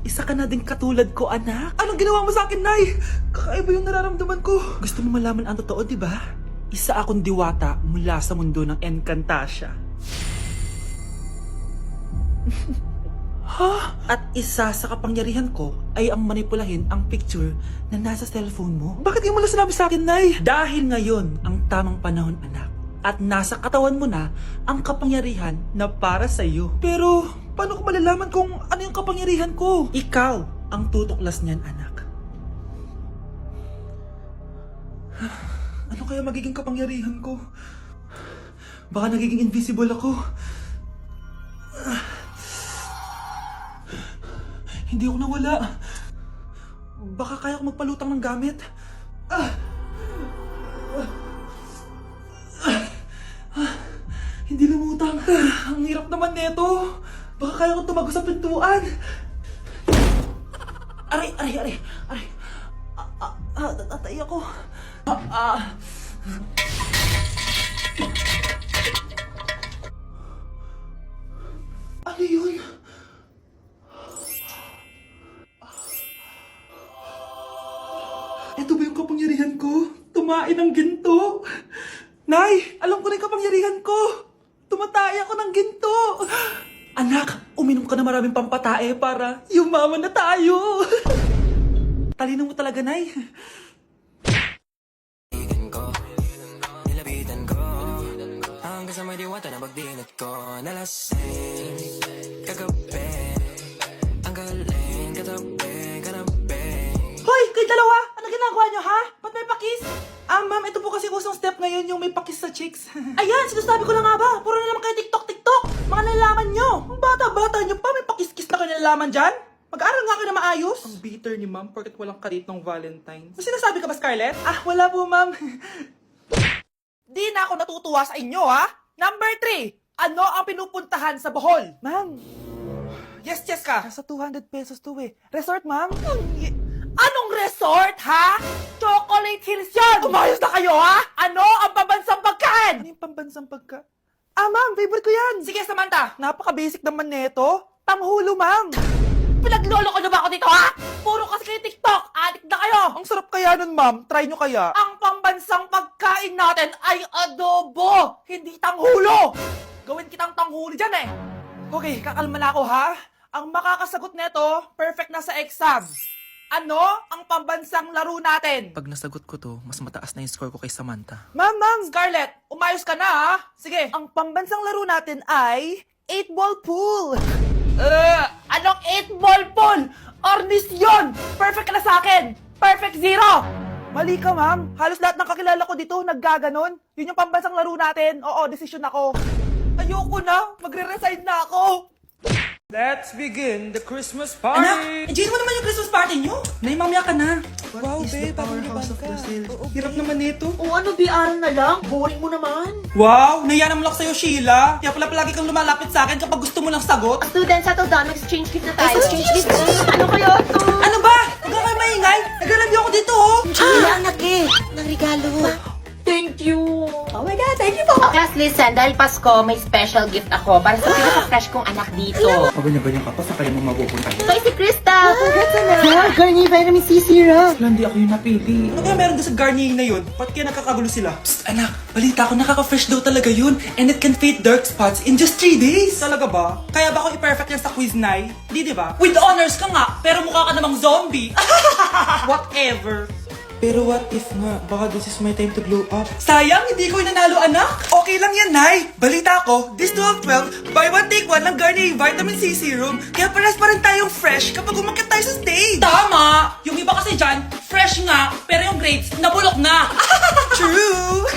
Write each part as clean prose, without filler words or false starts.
Isa ka na din katulad ko, anak. Anong ginawa mo sa akin, Nay? Kakaiba yung nararamdaman ko. Gusto mo malaman ang totoo, di ba? Isa akong diwata mula sa mundo ng Encantasia. Ha? At isa sa kapangyarihan ko ay ang manipulahin ang picture na nasa cellphone mo. Bakit mo lang sinabi sa akin, Nay? Dahil ngayon ang tamang panahon, anak. At nasa katawan mo na ang kapangyarihan na para sa iyo. Pero paano ko malalaman kung ano yung kapangyarihan ko? Ikaw ang tutuklas niyan, anak. Ano kaya magiging kapangyarihan ko? Baka nagiging invisible ako. Hindi ako nawala. Baka kaya ko magpalutang ng gamit. Hindi lumutang. Ang hirap naman nito. Baka kaya ko tumago sa pintuan. Aray. Tatay ako. Ano yun? Ito ba yung kapangyarihan ko? Tumain ng ginto? Nay, alam ko na yung kapangyarihan ko. Tumatay ako ng ginto. Anak, uminom ka na maraming pampatae para yumaman na tayo. Talino mo talaga, Nay. Nilapitan ko hanggang sa may diwata na pagdinat ko. Nalasing kagabi, ang galing katabi. Hoy, kayo dalawa! Ano ginagawa nyo, ha? Ba't may pakis? Ma'am, ito po kasi usong step ngayon yung may pakis sa chicks. Ayan, sinasabi ko na nga ba? Puro na naman kayo TikTok! Mga nalalaman nyo! Ang bata-bata nyo pa, may pakis-kis na kayo nalalaman dyan? Mag-aaral nga kayo na maayos. Ang bitter ni ma'am, porket walang karit ng Valentine's. May sinasabi ka ba, Scarlett? Wala po, ma'am. Di na ako natutuwa sa inyo, ha? Number 3, ano ang pinupuntahan sa Bohol? Ma'am, yes ka. Nasa 200 pesos to eh. Resort, ma'am? Anong resort, ha? Chocolate Hills yun! Umayos na kayo, ha? Ano ang pambansang pagkain? Ano yung pambansang pagkain? Ma'am, favorite ko yan. Sige, Samantha. Napaka-basic naman neto. Tanghulo, ma'am. Pinaglolo ko na ba ako dito, ha? Puro kasi kayo TikTok. Addict na kayo. Ang sarap kaya nun, ma'am. Try nyo kaya. Ang pambansang pagkain natin ay adobo, hindi tanghulo. Gawin kitang tanghulo dyan, eh. Okay, kakalma na ako, ha? Ang makakasagot neto, perfect na sa exam. Ano ang pambansang laro natin? Pag nasagot ko to, mas mataas na yung score ko kay Samantha. Ma'am! Scarlett, umayos ka na, ha? Sige. Ang pambansang laro natin ay 8-ball pool. Anong 8-ball pool? Ornis yun! Perfect ka na sa akin! Perfect 0! Mali ka, ma'am. Halos lahat ng kakilala ko dito naggaganon. Yun yung pambansang laro natin. Oo, desisyon ako. Ayoko na. Magre-resign na ako. Let's begin the Christmas party! Anak, enjoy mo naman yung Christmas party nyo. Nay, mamaya ka na. Wow, babe, parang Powerhouse of Brazil. Hirap naman nito. O ano, BR na lang? Boring mo naman. Wow, naiya naman ako sa'yo, Sheila. Kaya pala palagi kang lumalapit sa akin kapag gusto mo lang sagot. Students, settle down. Mag-exchange gift na tayo. Exchange gift? Ano kaya to? Ano ba? Huwag kayo maingay. Nag-review ako dito, oh. Sheila, anak eh. Ng regalo. Thank you. Oh my God, thank you po. Class, listen. Dahil Pasko, may special gift ako para sa pinaka-fresh kong anak dito. Paganya-ganyan ka pa, sa kanya mo mapupunta. So, si Krista. Congrats na. Yeah, Garnier Vitamin C Serum. Hindi ako yung napili. Ano kaya meron doon sa Garnier na yun? Ba't kaya nakakagulo sila? Psst, anak, balita ko nakaka-fresh daw talaga yun. And it can fade dark spots in just 3 days. Talaga ba? Kaya ba ako i-perfect yan sa quiz, Nay? Di ba? With honors ka nga, pero mukha ka namang zombie. Whatever. Pero what if nga, baka this is my time to glow up. Sayang, hindi ko inanalo, anak. Okay lang yan, Nay. Balita ko, this 12-12, buy one take one ng Garnier Vitamin C Serum. Kaya pares pa rin tayong fresh kapag umakyat tayo sa stage. Tama! Yung iba kasi dyan, fresh nga, pero yung grades, nabulok na. True!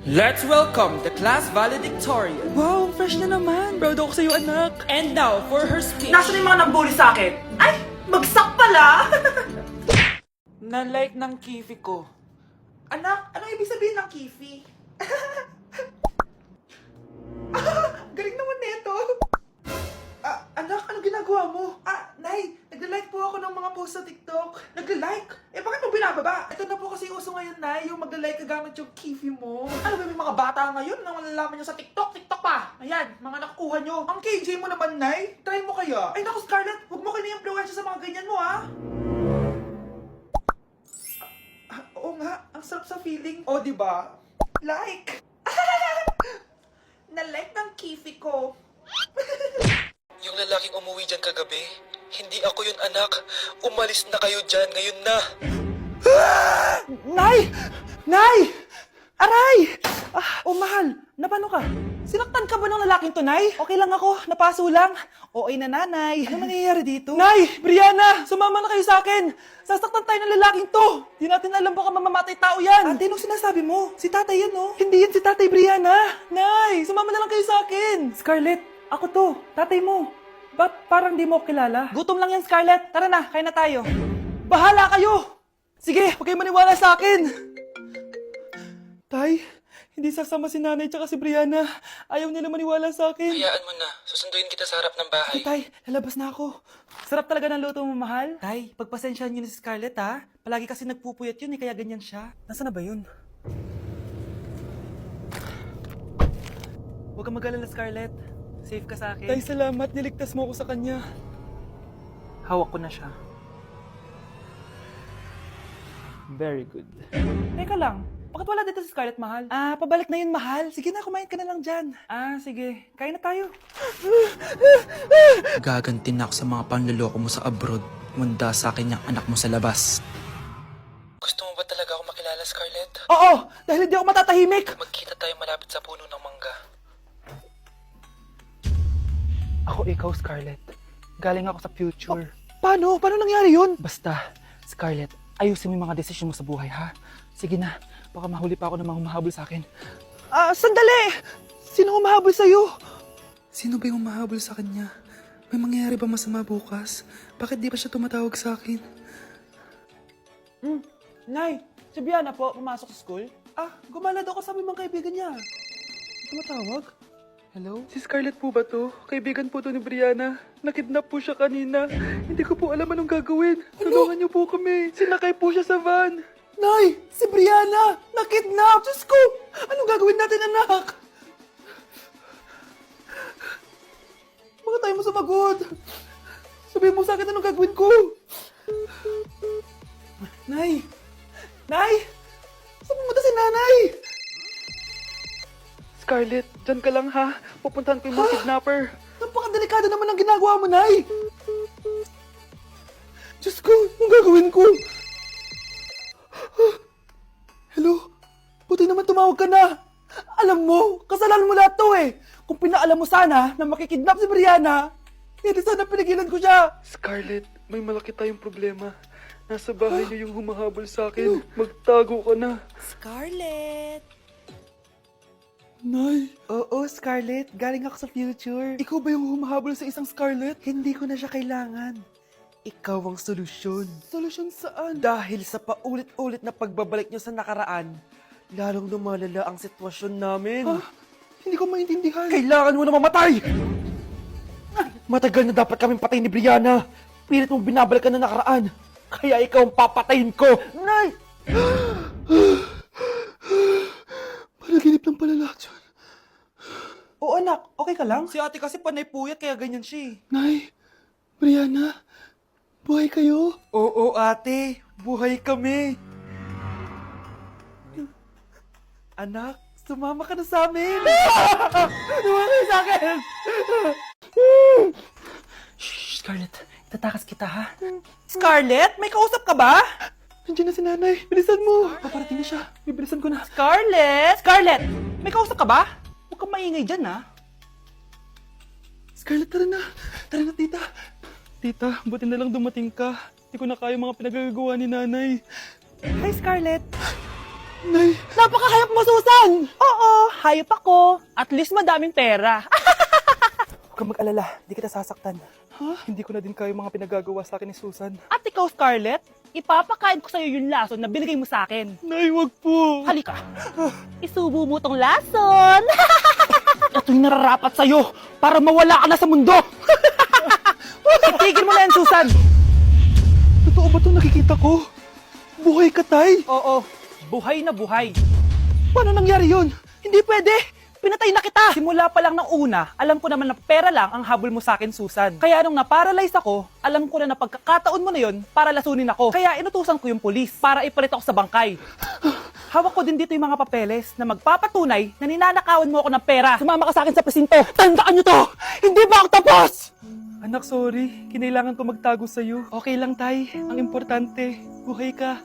Let's welcome the class valedictorian. Wow, fresh na naman. Proud ako sa'yo, anak. And now, for her speech. Nasaan yung mga nag-bully sa akin? Ay, bagsak pala! Na-like ng kifi ko. Anak, anong ibig sabihin ng kifi? Galing naman nito. Anak, anong ginagawa mo? Nay, nagla-like po ako ng mga post sa TikTok. Nagla-like? Bakit mo binababa? Ito na po kasi uso ngayon, Nay, yung magla-like ka gamit yung kifi mo. Ano ba, may mga bata ngayon na malalaman nyo sa TikTok? TikTok pa! Ayan, mga nakukuha nyo. Ang KJ mo naman, Nay. Try mo kaya. Ay naku, Scarlett, huwag mo kayo na-influensya sa mga ganyan mo, ha? Oo nga, ang sarap sa feeling. O, diba? Like. Na-like ng kifi ko. Yung lalaking umuwi dyan kagabi, hindi ako yun anak. Umalis na kayo dyan, ngayon na. Nay! Nay! Aray! Mahal, napano ka? Sinaktan ka ba ng lalaking to, Nay? Okay lang ako, napaso lang. Okay na, Nanay. Ano nangyayari dito? Nay! Brianna! Sumama na kayo sa akin! Sasaktan tayo ng lalaking to! Di natin alam baka mamamatay tao yan! Ate, nung sinasabi mo? Si tatay yan, no? Hindi yan si tatay, Brianna! Nay! Sumama na lang kayo sa akin! Scarlett, ako to, tatay mo. Ba't parang di mo ako kilala? Gutom lang yan, Scarlett. Tara na, kain na tayo. Bahala kayo! Sige, huwag kayo maniwala sa akin! Tay, hindi sasama si nanay tsaka si Brianna. Ayaw nila maniwala sa akin. Hayaan mo na, susunduin kita sa harap ng bahay. Tay, lalabas na ako. Sarap talaga ng luto mo, mahal. Tay, pagpasensyahan niyo na si Scarlett, ha? Palagi kasi nagpupuyat yun, kaya ganyan siya. Nasaan na ba yun? Huwag kang mag-alala, Scarlett. Safe ka sa akin. Tay, salamat. Niligtas mo ako sa kanya. Hawak ko na siya. Very good. Teka lang. Bakit wala dito si Scarlett, mahal? Pabalik na yun, mahal. Sige na, kumain ka na lang dyan. Sige. Kain na tayo. Gaganti na ako sa mga panluloko mo sa abroad. Munda sa akin yung anak mo sa labas. Gusto mo ba talaga ako makilala, Scarlett? Oo, dahil hindi ako matatahimik. Magkita tayo malapit sa puno ng mangga. Ako ikaw, Scarlett. Galing ako sa future. Paano? Paano nangyari yun? Basta, Scarlett, ayusin mo yung mga desisyon mo sa buhay, ha? Sige na, baka mahuli pa ako ng mga humahabol sa akin. Sandali! Sino humahabol sa'yo? Sino ba yung mahabol sa kanya? May mangyayari ba masama bukas? Bakit di pa siya tumatawag sa akin? Nay, si Biana po, pumasok sa school? Gumala daw kasama yung mga kaibigan niya. Tumatawag? Hello? Si Scarlett po ba to? Kaibigan po to ni Brianna. Nakidnap po siya kanina. Hindi ko po alam anong gagawin. Tulungan niyo po kami. Sinakay po siya sa van. Nay! Si Brianna! Nakidnap! Diyos ko! Anong gagawin natin, anak? Bakit tayo mo sumagot? Sabihin mo sa akin anong gagawin ko. Nay! Nay! Saan pumunta si nanay? Scarlett, dyan ka lang ha. Pupuntahan ko yung mga kidnapper. Napakadelikado naman ang ginagawa mo, Nay! Diyos ko! Anong gagawin ko? Hello? Buti naman tumawag ka na. Alam mo, kasalanan mo lahat to eh. Kung pinaalam mo sana na makikidnap si Brianna, hindi sana pinigilan ko siya. Scarlett, may malaki tayong problema. Nasa bahay niyo yung humahabol sa akin. Magtago ka na. Scarlett! Nay! Oo, Scarlett. Galing ako sa future. Ikaw ba yung humahabol sa isang Scarlett? Hindi ko na siya kailangan. Ikaw ang solusyon. Solusyon saan? Dahil sa paulit-ulit na pagbabalik niyo sa nakaraan, lalong lumalala ang sitwasyon namin. Hindi ko maintindihan. Kailangan mo na mamatay! Matagal na dapat kaming patayin ni Brianna. Pilit mong binabalikan na nakaraan. Kaya ikaw ang papatayin ko. Nay! Panaginip ng pala lahat yun. Oo anak, okay ka lang? Si ate kasi panay puyat kaya ganyan siya eh. Nay, Brianna, buhay kayo? Oo ate, buhay kami. Anak, sumama ka na sa amin. Sumama ka sa akin. Shh, Scarlett, itatakas kita ha. Scarlett, may kausap ka ba? Nandiyan na si nanay. Bilisan mo. Paparating na siya. Bibilisan ko na. Scarlett! Scarlett! May kausap ka ba? Huwag kang maingay dyan, ha? Scarlett, tara na. Tara na, tita. Tita, buti na lang dumating ka. Hindi ko na kaya mga pinagagawa ni nanay. Hi, Scarlett. Nay. Napakahayop mo, Susan! Oo, hayop ako. At least madaming pera. Huwag kang mag-alala. Hindi kita sasaktan. Hindi ko na din kaya mga pinagagawa sa akin ni Susan. At ikaw, Scarlett? Ipapakain ko sa'yo yung lason na binigay mo sa akin. Nay, wag po. Halika. Isubo mo tong lason. Ito'y nararapat sa'yo para mawala ka na sa mundo. Itigil mo na yan, Susan. Totoo ba itong nakikita ko? Buhay ka, Tay? Oo, buhay na buhay. Paano nangyari yun? Hindi pwede. pinatay na kita! Simula pa lang ng una, alam ko naman na pera lang ang habol mo sa akin, Susan. Kaya nung na-paralyze ako, alam ko na pagkakataon mo na yon para lasunin ako. Kaya inutusan ko yung pulis para ipalit ako sa bangkay. Hawak ko din dito yung mga papeles na magpapatunay na ninanakawan mo ako ng pera. Sumama ka sa akin sa presinto. Tandaan nyo to! Hindi ba ako tapos? Anak, sorry. Kinailangan ko magtago sa'yo. Okay lang, Tay. Ang importante, buhay ka.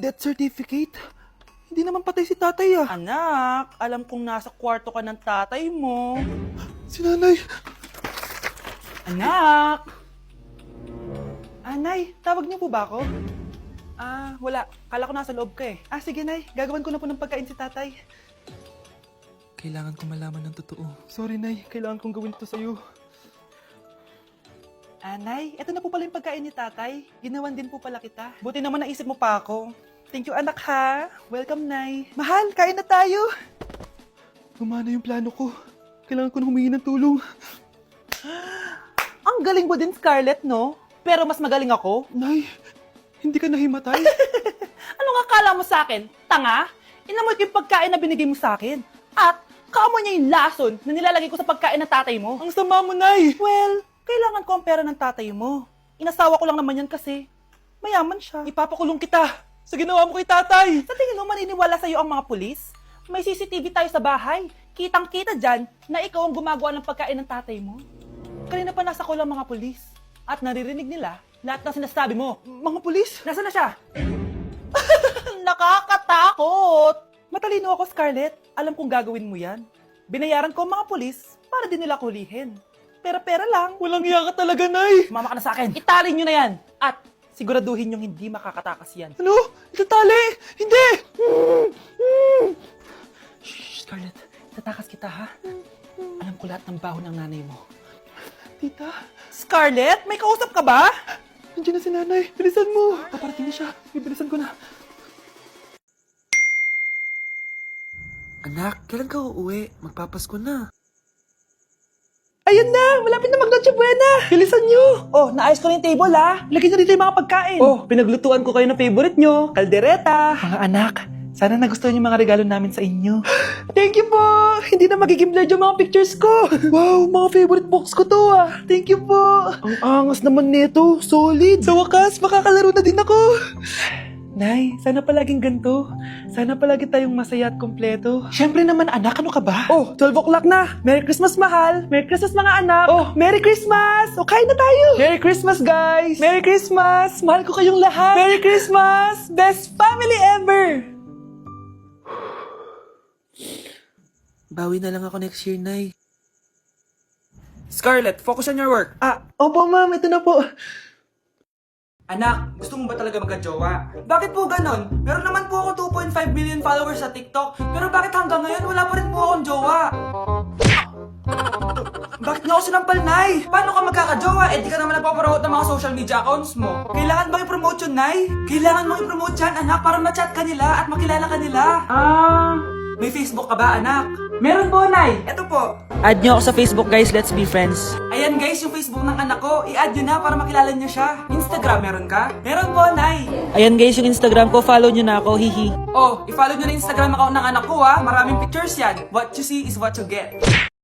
Death certificate? Hindi naman patay si tatay ah. Anak, alam kong nasa kwarto ka ng tatay mo. Si nanay. Anak! Nay, tawag niyo po ba ako? Wala. Kala ko nasa loob ka eh. Sige, Nay. Gagawan ko na po ng pagkain si tatay. Kailangan ko malaman ng totoo. Sorry, Nay. Kailangan kong gawin ito sa'yo. Nay, eto na po pala yung pagkain ni tatay. Ginawan din po pala kita. Buti naman naisip mo pa ako. Thank you, anak, ha. Welcome, Nay. Mahal, kain na tayo. Gumana yung plano ko. Kailangan ko na humingi ng tulong. Ang galing mo din, Scarlett, no? Pero mas magaling ako. Nay, hindi ka nahimatay? Anong akala mo sa akin? Tanga? Inamoy ko yung pagkain na binigay mo sa akin. At kaamoy niya yung lason na nilalagay ko sa pagkain ng tatay mo. Ang sama mo, Nay! Well, kailangan ko ang pera ng tatay mo. Inasawa ko lang naman yan kasi mayaman siya. Ipapakulong kita sa ginawa mo kay tatay! Sa tingin mo maniniwala sa'yo ang mga pulis? May CCTV tayo sa bahay. Kitang-kita dyan na ikaw ang gumagawa ng pagkain ng tatay mo. Kanina pa nasa kulang mga pulis. At naririnig nila lahat ng sinasabi mo. Mga pulis? Nasaan na siya? Nakakatakot! Matalino ako, Scarlett. Alam kong gagawin mo yan. Binayaran ko ang mga pulis para din nila kulihin. Pera-pera lang. Walang iya ka talaga, Nay! Sumama ka na sa akin. Italin nyo na yan. At siguraduhin yung hindi makakatakas yan. Ano? Itatali! Hindi! Shh, Scarlett. Tatakas kita, ha? Alam ko lahat ng baho ng nanay mo. Tita, Scarlett, may kausap ka ba? nandiyan na si nanay. Bilisan mo! Paparating na siya. Bibilisan ko na. Anak, kailan ka uuwi? Magpapasko na. Ayun na! Malapit na mag-Noche Buena! Bilisan nyo! Oh, naayos ko na yung table, ha? Lagyan nyo dito yung mga pagkain. Oh, pinaglutuan ko kayo ng favorite nyo. Kaldereta. Mga anak, sana nagustuhan yung mga regalo namin sa inyo. Thank you po! Hindi na magiging blurred yung mga pictures ko. Wow, mga favorite box ko to ah. Thank you po. Ang angas naman nito. Solid. Sa wakas, makakalaro na din ako. Nay, sana palaging ganito. Sana palagi tayong masaya at kompleto. Siyempre naman anak, ano ka ba? Oh, 12 o'clock na. Merry Christmas, mahal. Merry Christmas, mga anak. Oh, Merry Christmas. O, kain na tayo. Merry Christmas, guys. Merry Christmas. Mahal ko kayong lahat. Merry Christmas. Best family ever. Bawi na lang ako next year, Nay. Scarlett, focus on your work. Opo ma'am, ito na po. Anak, gusto mo ba talaga magka-jowa? Bakit po ganon? Meron naman po ako 2.5 million followers sa TikTok, pero bakit hanggang ngayon wala pa rin po akong jowa? Bakit nga ako sinampal, Nay? Paano ka magkaka-jowa? Di ka naman nagpapromote ng mga social media accounts mo. Kailangan bang i-promote yun, Nay? Kailangan mong i-promote yan, anak, para ma-chat ka nila at makilala ka nila. May Facebook ka ba, anak? Meron po, Nay. Ito po. Add nyo ako sa Facebook, guys. Let's be friends. Ayan guys, yung Facebook ng anak ko. I-add nyo na para makilala nyo siya. Instagram, meron ka? Meron po, Nay. Ayan, guys, yung Instagram ko. Follow nyo na ako. Hihi. Oh, i-follow nyo na Instagram account ng anak ko ha. Maraming pictures yan. What you see is what you get.